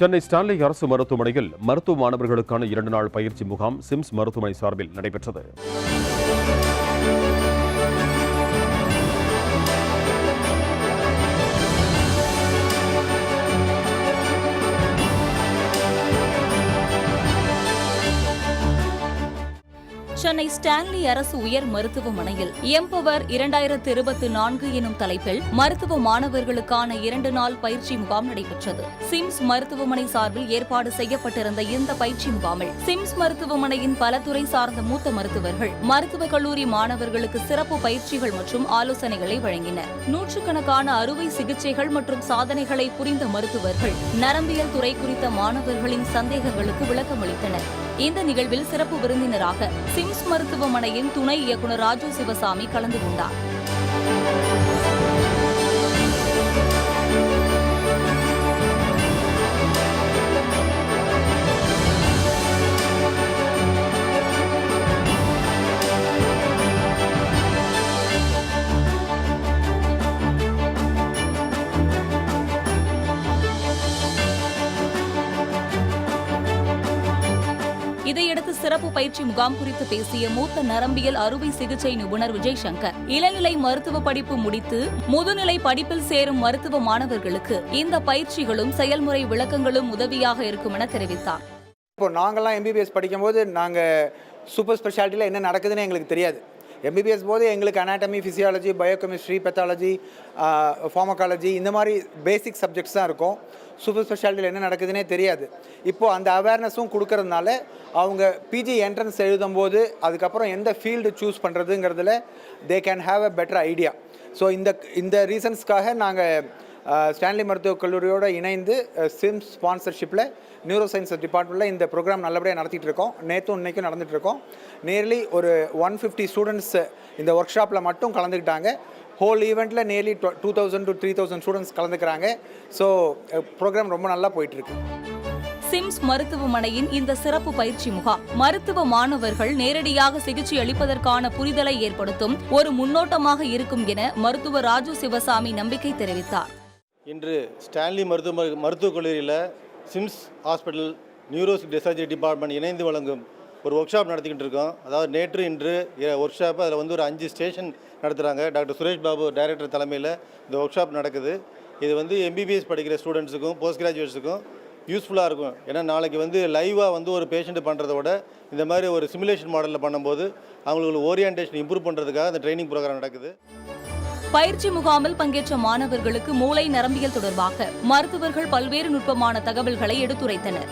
Chennai Stanley அரசு மருத்துவமனையில் மருத்துவ மாணவர்களுக்கான 2 நாள் பயிற்சி முகாம் சிம்ஸ் மருத்துவமனை சார்பில் நடைபெற்றது. சென்னை ஸ்டான்லி அரசு உயர் மருத்துவமனையில் எம்பவர் 2024 எனும் தலைப்பில் மருத்துவ மாணவர்களுக்கான 2 நாள் பயிற்சி முகாம் நடைபெற்றது. சிம்ஸ் மருத்துவமனை சார்பில் ஏற்பாடு செய்யப்பட்டிருந்த இந்த பயிற்சி முகாமில் சிம்ஸ் மருத்துவமனையின் பல துறை சார்ந்த மூத்த மருத்துவர்கள் மருத்துவக் கல்லூரி மாணவர்களுக்கு சிறப்பு பயிற்சிகள் மற்றும் ஆலோசனைகளை வழங்கினர். நூற்றுக்கணக்கான அறுவை சிகிச்சைகள் மற்றும் சாதனைகளை புரிந்த மருத்துவர்கள் நரம்பியல் துறை குறித்த மாணவர்களின் சந்தேகங்களுக்கு விளக்கமளித்தனர். இந்த நிகழ்வில் சிறப்பு விருந்தினராக சிம்ஸ் மருத்துவமனையின் துணை இயக்குநர் ராஜு சிவசாமி கலந்து கொண்டார். இதையடுத்து சிறப்பு பயிற்சி முகாம் குறித்து பேசிய மூத்த நரம்பியல் அறுவை சிகிச்சை நிபுணர் விஜய் சங்கர், இளநிலை மருத்துவ படிப்பு முடித்து முதுநிலை படிப்பில் சேரும் மருத்துவ மாணவர்களுக்கு இந்த பயிற்சிகளும் செயல்முறை விளக்கங்களும் உதவியாக இருக்கும் என தெரிவித்தார். இப்போ நாங்கள்லாம் எம்பிபிஎஸ் படிக்கும்போது நாங்கள் சூப்பர் ஸ்பெஷாலிட்டியில் என்ன நடக்குதுன்னு எங்களுக்கு தெரியாது. எம்பிபிஎஸ் போது எங்களுக்கு anatomy, physiology, biochemistry, pathology, pharmacology இந்த மாதிரி பேசிக் சப்ஜெக்ட்ஸ் தான் இருக்கும். சூப்பர் ஸ்பெஷாலிட்டியில் என்ன நடக்குதுன்னே தெரியாது. இப்போது அந்த அவேர்னஸும் கொடுக்கறதுனால அவங்க பிஜி என்ட்ரன்ஸ் எழுதும்போது அதுக்கப்புறம் எந்த ஃபீல்டு சூஸ் பண்ணுறதுங்கிறதுல they can have a better idea. So இந்த ரீசன்ஸ்க்காக நாங்கள் ஸ்டான்லி மருத்துவக் கல்லூரியோடு இணைந்து சிம்ஸ் ஸ்பான்சர்ஷிப்பில் நியூரோ சயின்ஸ் டிபார்ட்மெண்ட்டில் இந்த ப்ரோக்ராம் நல்லபடியாக நடத்திட்டு இருக்கோம். நேற்றும் இன்றைக்கும் நடந்துகிட்ருக்கோம். நியர்லி ஒரு 150 ஸ்டூடெண்ட்ஸ் இந்த ஒர்க் ஷாப்பில் மட்டும் கலந்துக்கிட்டாங்க. ஹோல் ஈவெண்ட்டில் நியர்லி 2000 to 3000 ஸ்டூடெண்ட்ஸ் கலந்துக்கிறாங்க. ஸோ ப்ரோக்ராம் ரொம்ப நல்லா போயிட்டுருக்கு. சிம்ஸ் மருத்துவமனையின் இந்த சிறப்பு பயிற்சி முகாம் மருத்துவ மாணவர்கள் நேரடியாக சிகிச்சை அளிப்பதற்கான புரிதலை ஏற்படுத்தும் ஒரு முன்னோட்டமாக இருக்கும் என மருத்துவர் ராஜு சிவசாமி நம்பிக்கை தெரிவித்தார். இன்று ஸ்டான்லி மருத்துவக் கல்லூரியில் சிம்ஸ் ஹாஸ்பிட்டல் நியூரோ டிசர்ஜரி டிபார்ட்மெண்ட் இணைந்து வழங்கும் ஒரு ஒர்க் ஷாப் நடத்திக்கிட்டு இருக்கோம். அதாவது நேற்று இன்று ஒர்க் ஷாப்பு அதில் வந்து ஒரு 5 ஸ்டேஷன் நடத்துகிறாங்க. டாக்டர் சுரேஷ் பாபு டைரக்டர் தலைமையில் இந்த ஒர்க் ஷாப் நடக்குது. இது வந்து எம்பிபிஎஸ் படிக்கிற ஸ்டூடெண்ட்ஸுக்கும் போஸ்ட் கிராஜுவேட்ஸுக்கும் யூஸ்ஃபுல்லாக இருக்கும். ஏன்னா நாளைக்கு வந்து லைவாக வந்து ஒரு பேஷண்ட்டு பண்ணுறத விட இந்த மாதிரி ஒரு சிமுலேஷன் மாடலில் பண்ணும்போது அவங்களுக்கு ஓரியன்டேஷன் இம்ப்ரூவ் பண்ணுறதுக்காக இந்த ட்ரைனிங் ப்ரோக்ராம் நடக்குது. பயிற்சி முகாமில் பங்கேற்ற மாணவர்களுக்கு மூளை நரம்பியல் தொடர்பாக மருத்துவர்கள் பல்வேறு நுட்பமான தகவல்களை எடுத்துரைத்தனர்.